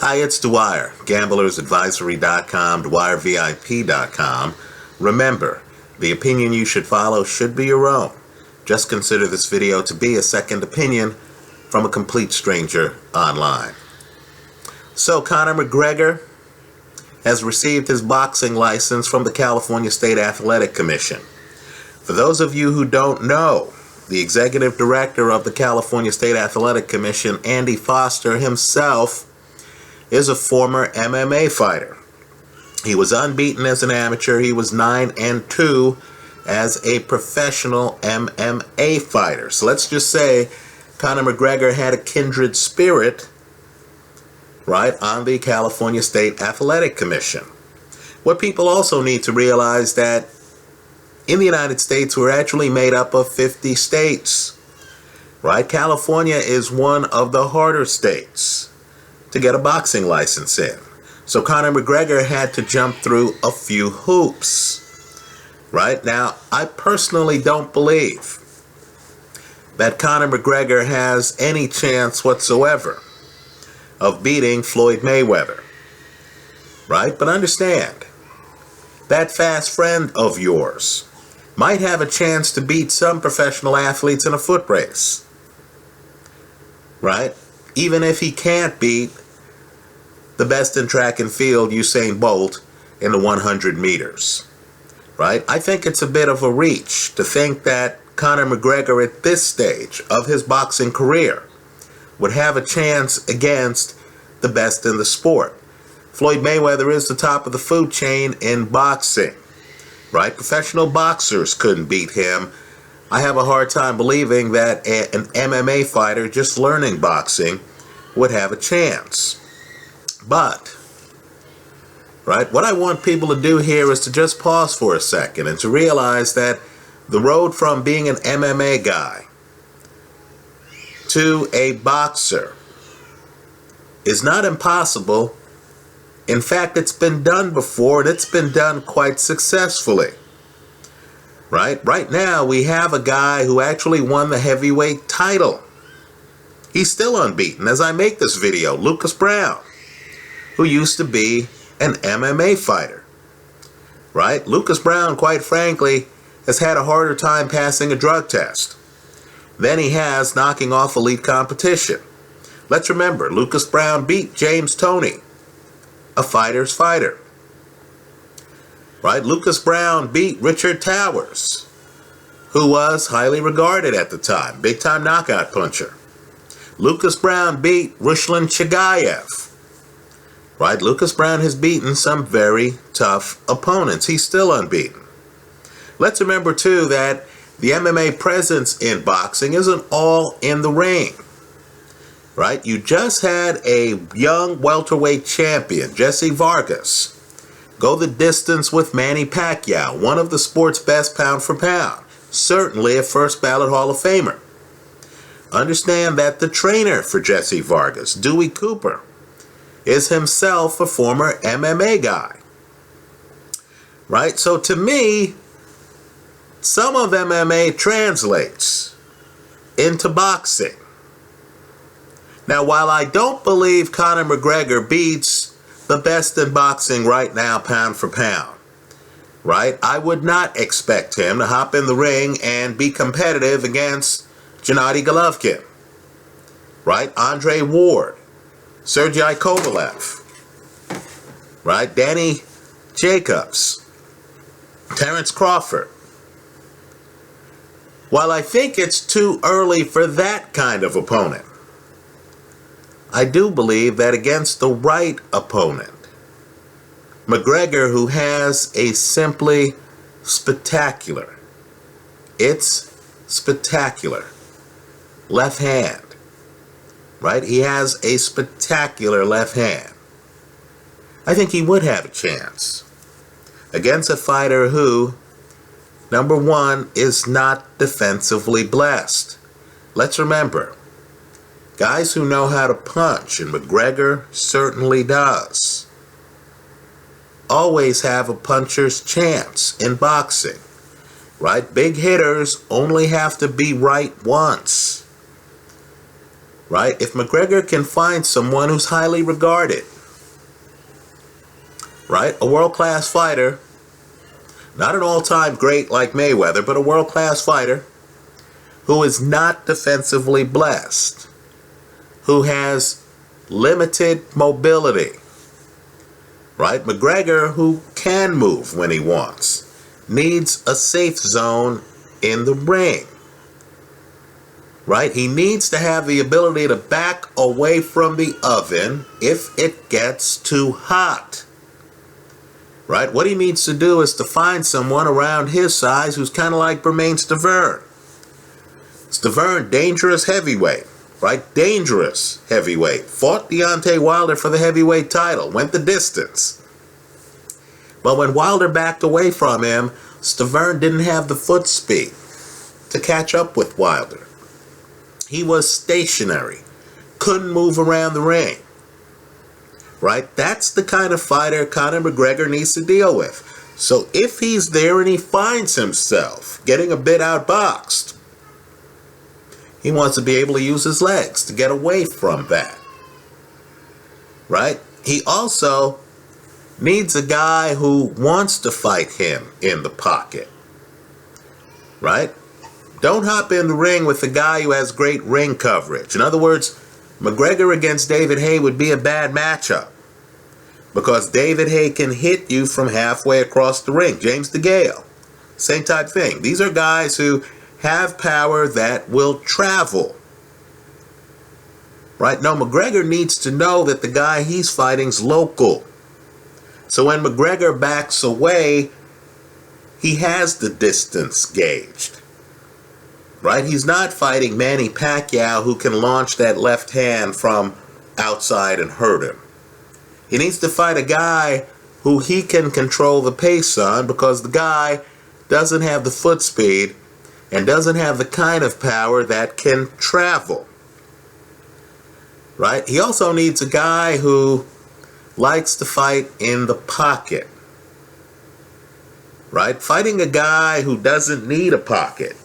Hi, it's Dwyer, gamblersadvisory.com, dwyervip.com. Remember, the opinion you should follow should be your own. Just consider this video to be a second opinion from a complete stranger online. So, Conor McGregor has received his boxing license from the California State Athletic Commission. For those of you who don't know, the executive director of the California State Athletic Commission, Andy Foster, himself is a former MMA fighter. He was unbeaten as an amateur. He was 9-2 as a professional MMA fighter. So let's just say Conor McGregor had a kindred spirit, right, on the California State Athletic Commission. What people also need to realize that in the United States, we're actually made up of 50 states, right? California is one of the harder states to get a boxing license in. So Conor McGregor had to jump through a few hoops, right? Now, I personally don't believe that Conor McGregor has any chance whatsoever of beating Floyd Mayweather, right? But understand, that fast friend of yours might have a chance to beat some professional athletes in a foot race, right? Even if he can't beat the best in track and field, Usain Bolt, in the 100 meters, right? I think it's a bit of a reach to think that Conor McGregor at this stage of his boxing career would have a chance against the best in the sport. Floyd Mayweather is the top of the food chain in boxing, right? Professional boxers couldn't beat him. I have a hard time believing that an MMA fighter just learning boxing would have a chance. But, right, what I want people to do here is to just pause for a second and to realize that the road from being an MMA guy to a boxer is not impossible. In fact, it's been done before, and it's been done quite successfully, right? Right now, we have a guy who actually won the heavyweight title. He's still unbeaten as I make this video, Lucas Browne, who used to be an MMA fighter, right? Lucas Browne, quite frankly, has had a harder time passing a drug test than he has knocking off elite competition. Let's remember, Lucas Browne beat James Toney, a fighter's fighter, right? Lucas Browne beat Richard Towers, who was highly regarded at the time, big-time knockout puncher. Lucas Browne beat Ruslan Chagayev, right? Lucas Browne has beaten some very tough opponents. He's still unbeaten. Let's remember, too, that the MMA presence in boxing isn't all in the ring, right? You just had a young welterweight champion, Jesse Vargas, go the distance with Manny Pacquiao, one of the sport's best pound for pound, certainly a first ballot Hall of Famer. Understand that the trainer for Jesse Vargas, Dewey Cooper, is himself a former MMA guy, right? So to me, some of MMA translates into boxing. Now, while I don't believe Conor McGregor beats the best in boxing right now, pound for pound, right? I would not expect him to hop in the ring and be competitive against Gennady Golovkin, right? Andre Ward, Sergey Kovalev, right? Danny Jacobs, Terrence Crawford. While I think it's too early for that kind of opponent, I do believe that against the right opponent, McGregor, who has a simply spectacular, left hand, right? He has a spectacular left hand. I think he would have a chance against a fighter who, number one, is not defensively blessed. Let's remember, guys who know how to punch, and McGregor certainly does, always have a puncher's chance in boxing, right? Big hitters only have to be right once, right? If McGregor can find someone who's highly regarded, right? A world-class fighter, not an all-time great like Mayweather, but a world-class fighter who is not defensively blessed, who has limited mobility, right? McGregor, who can move when he wants, needs a safe zone in the ring, right? He needs to have the ability to back away from the oven if it gets too hot, right? What he needs to do is to find someone around his size who's kind of like Bermane Stiverne. Stiverne, dangerous heavyweight, right? Dangerous heavyweight. Fought Deontay Wilder for the heavyweight title. Went the distance. But when Wilder backed away from him, Stiverne didn't have the foot speed to catch up with Wilder. He was stationary. Couldn't move around the ring. Right? That's the kind of fighter Conor McGregor needs to deal with. So if he's there and he finds himself getting a bit outboxed, he wants to be able to use his legs to get away from that. Right? He also needs a guy who wants to fight him in the pocket. Right? Don't hop in the ring with a guy who has great ring coverage. In other words, McGregor against David Haye would be a bad matchup because David Haye can hit you from halfway across the ring. James DeGale, same type thing. These are guys who have power that will travel. Right? No, McGregor needs to know that the guy he's fighting's local. So when McGregor backs away, he has the distance gauged. Right? He's not fighting Manny Pacquiao, who can launch that left hand from outside and hurt him. He needs to fight a guy who he can control the pace on, because the guy doesn't have the foot speed and doesn't have the kind of power that can travel. Right? He also needs a guy who likes to fight in the pocket. Right? Fighting a guy who doesn't need a pocket,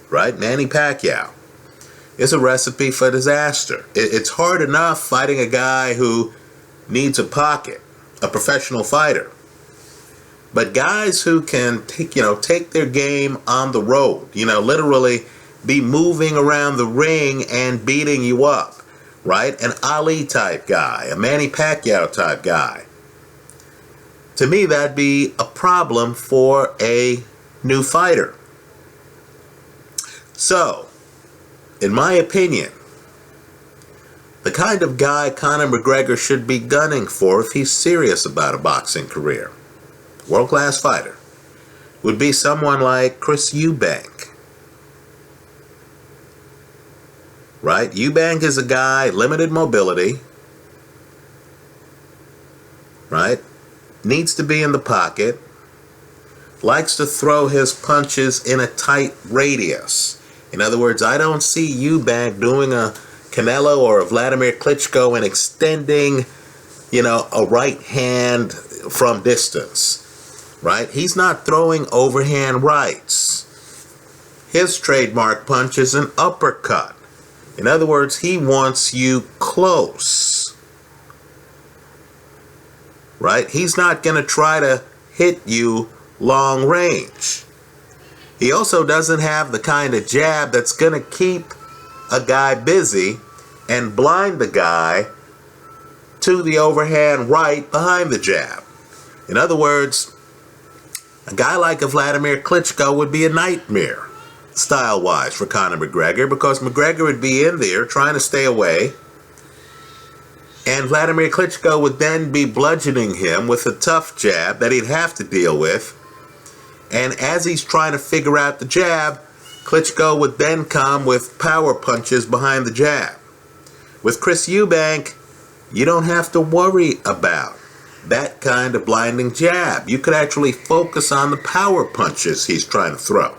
right? Manny Pacquiao, is a recipe for disaster. It's hard enough fighting a guy who needs a pocket, a professional fighter. But guys who can take their game on the road, literally be moving around the ring and beating you up, right? An Ali type guy, a Manny Pacquiao type guy. To me, that'd be a problem for a new fighter. So, in my opinion, the kind of guy Conor McGregor should be gunning for if he's serious about a boxing career, world-class fighter, would be someone like Chris Eubank. Right? Eubank is a guy, limited mobility, right? Needs to be in the pocket, likes to throw his punches in a tight radius. In other words, I don't see Eubank doing a Canelo or a Vladimir Klitschko and extending, a right hand from distance, right? He's not throwing overhand rights. His trademark punch is an uppercut. In other words, he wants you close, right? He's not going to try to hit you long range. He also doesn't have the kind of jab that's going to keep a guy busy and blind the guy to the overhand right behind the jab. In other words, a guy like a Vladimir Klitschko would be a nightmare, style-wise, for Conor McGregor, because McGregor would be in there trying to stay away, and Vladimir Klitschko would then be bludgeoning him with a tough jab that he'd have to deal with. And as he's trying to figure out the jab, Klitschko would then come with power punches behind the jab. With Chris Eubank, you don't have to worry about that kind of blinding jab. You could actually focus on the power punches he's trying to throw.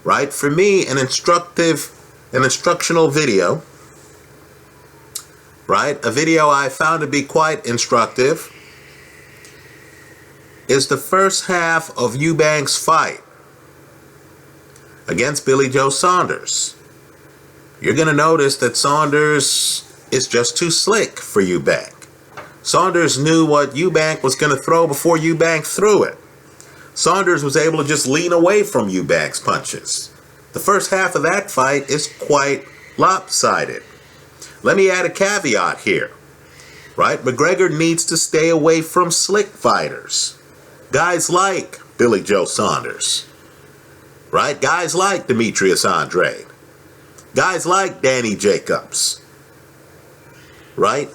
Right? For me, an instructional video, right? A video I found to be quite instructive is the first half of Eubank's fight against Billy Joe Saunders. You're going to notice that Saunders is just too slick for Eubank. Saunders knew what Eubank was going to throw before Eubank threw it. Saunders was able to just lean away from Eubank's punches. The first half of that fight is quite lopsided. Let me add a caveat here, right? McGregor needs to stay away from slick fighters. Guys like Billy Joe Saunders, right? Guys like Demetrius Andrade. Guys like Danny Jacobs, right?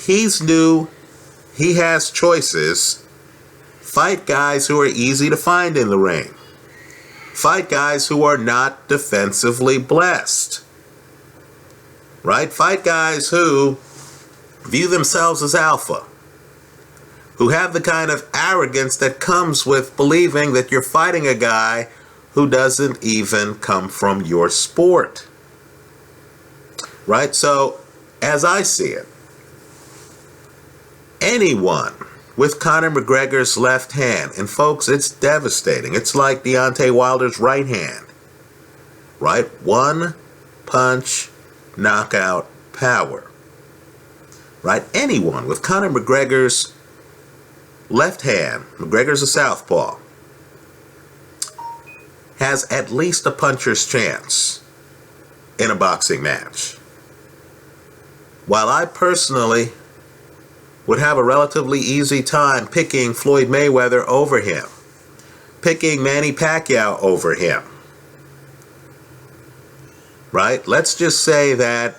He's new. He has choices. Fight guys who are easy to find in the ring. Fight guys who are not defensively blessed. Right? Fight guys who view themselves as alpha. Who have the kind of arrogance that comes with believing that you're fighting a guy who doesn't even come from your sport. Right? So, as I see it, anyone with Conor McGregor's left hand, and folks, it's devastating. It's like Deontay Wilder's right hand, right? One punch knockout power, right? Anyone with Conor McGregor's left hand, McGregor's a southpaw, has at least a puncher's chance in a boxing match. While I personally would have a relatively easy time picking Floyd Mayweather over him, picking Manny Pacquiao over him, right? Let's just say that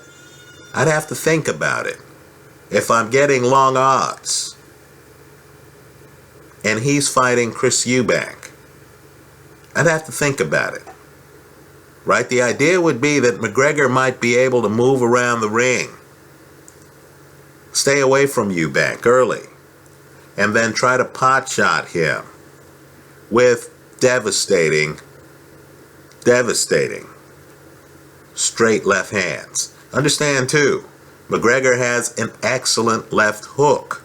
I'd have to think about it. If I'm getting long odds and he's fighting Chris Eubank, I'd have to think about it, right? The idea would be that McGregor might be able to move around the ring, stay away from Eubank early, and then try to pot shot him with devastating straight left hands. Understand too, McGregor has an excellent left hook,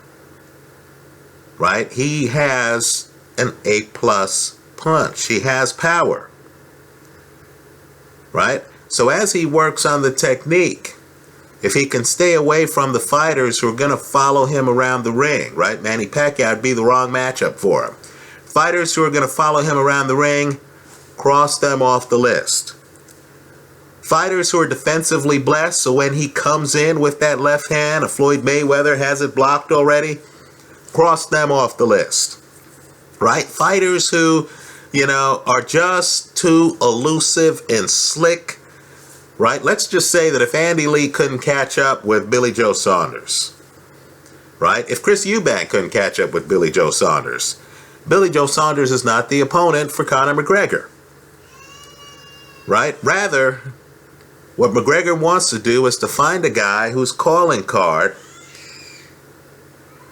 right? He has an A+ punch. He has power, right? So as he works on the technique, if he can stay away from the fighters who are going to follow him around the ring, right? Manny Pacquiao would be the wrong matchup for him. Fighters who are going to follow him around the ring, cross them off the list. Fighters who are defensively blessed, so when he comes in with that left hand, a Floyd Mayweather has it blocked already, cross them off the list, right? Fighters who, are just too elusive and slick, right? Let's just say that if Andy Lee couldn't catch up with Billy Joe Saunders, right? If Chris Eubank couldn't catch up with Billy Joe Saunders is not the opponent for Conor McGregor, right? Rather, what McGregor wants to do is to find a guy whose calling card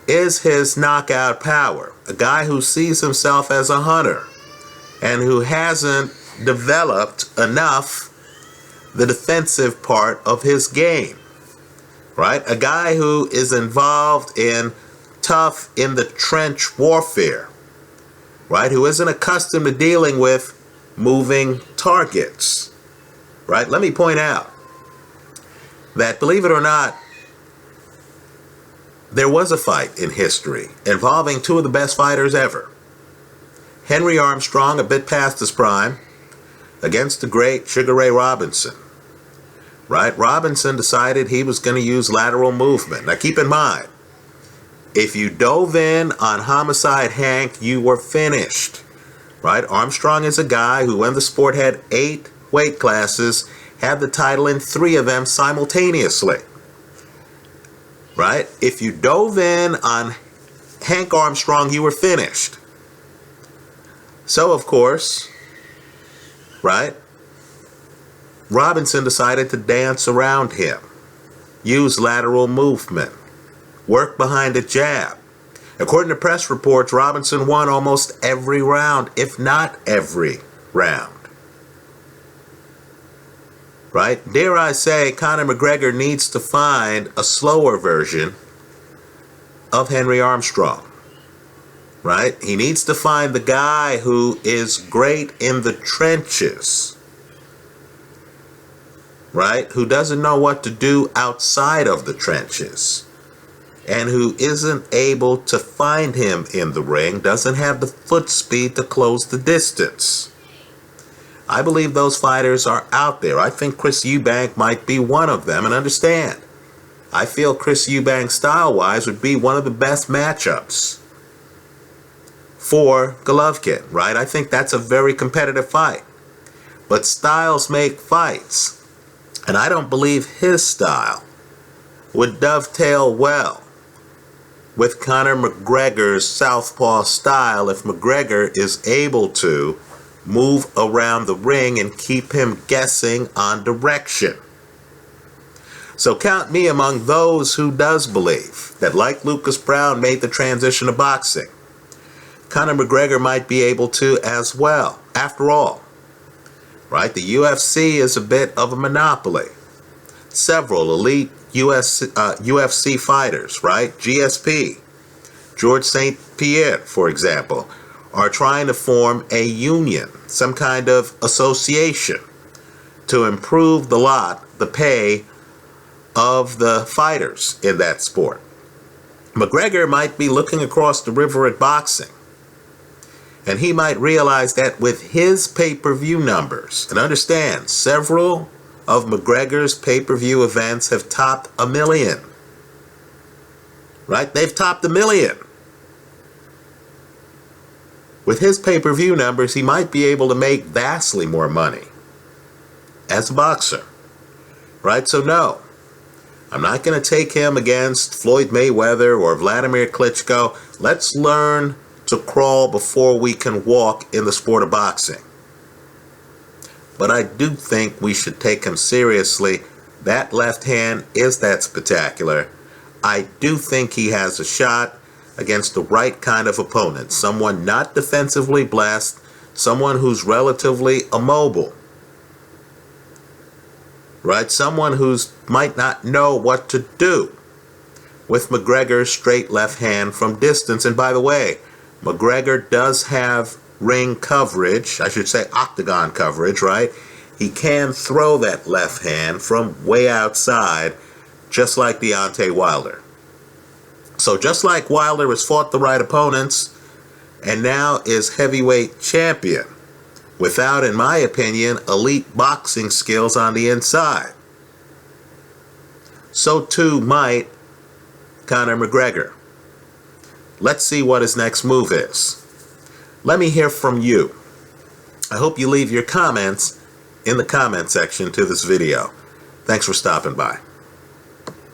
is his knockout power, a guy who sees himself as a hunter and who hasn't developed enough the defensive part of his game, right? A guy who is involved in tough in the trench warfare, right? Who isn't accustomed to dealing with moving targets, right? Let me point out that, believe it or not, there was a fight in history involving two of the best fighters ever. Henry Armstrong, a bit past his prime, against the great Sugar Ray Robinson. Right? Robinson decided he was going to use lateral movement. Now keep in mind, if you dove in on Homicide Hank, you were finished. Right? Armstrong is a guy who, when the sport had 8 weight classes, had the title in 3 of them simultaneously. Right? If you dove in on Hank Armstrong, you were finished. So, of course, right, Robinson decided to dance around him, use lateral movement, work behind a jab. According to press reports, Robinson won almost every round, if not every round. Right? Dare I say, Conor McGregor needs to find a slower version of Henry Armstrong. Right? He needs to find the guy who is great in the trenches. Right? Who doesn't know what to do outside of the trenches. and who isn't able to find him in the ring, doesn't have the foot speed to close the distance. I believe those fighters are out there. I think Chris Eubank might be one of them, and understand, I feel Chris Eubank style-wise would be one of the best matchups for Golovkin, right? I think that's a very competitive fight. But styles make fights, and I don't believe his style would dovetail well with Conor McGregor's southpaw style if McGregor is able to move around the ring and keep him guessing on direction. So count me among those who does believe that, like Lucas Brown made the transition to boxing, Conor McGregor might be able to as well. After all, right, the UFC is a bit of a monopoly. Several elite UFC fighters, right, GSP, George St. Pierre, for example, are trying to form a union, some kind of association, to improve the pay of the fighters in that sport. McGregor might be looking across the river at boxing, and he might realize that with his pay-per-view numbers, and understand, several of McGregor's pay-per-view events have topped 1 million. Right? They've topped 1 million. With his pay-per-view numbers, he might be able to make vastly more money as a boxer. Right? So no, I'm not going to take him against Floyd Mayweather or Vladimir Klitschko. Let's learn to crawl before we can walk in the sport of boxing. But I do think we should take him seriously. That left hand is that spectacular. I do think he has a shot against the right kind of opponent. Someone not defensively blessed, someone who's relatively immobile. Right? Someone who might not know what to do with McGregor's straight left hand from distance. And by the way, McGregor does have ring coverage, I should say octagon coverage, right? He can throw that left hand from way outside, just like Deontay Wilder. So just like Wilder has fought the right opponents and now is heavyweight champion without, in my opinion, elite boxing skills on the inside, so too might Conor McGregor. Let's see what his next move is. Let me hear from you. I hope you leave your comments in the comment section to this video. Thanks for stopping by.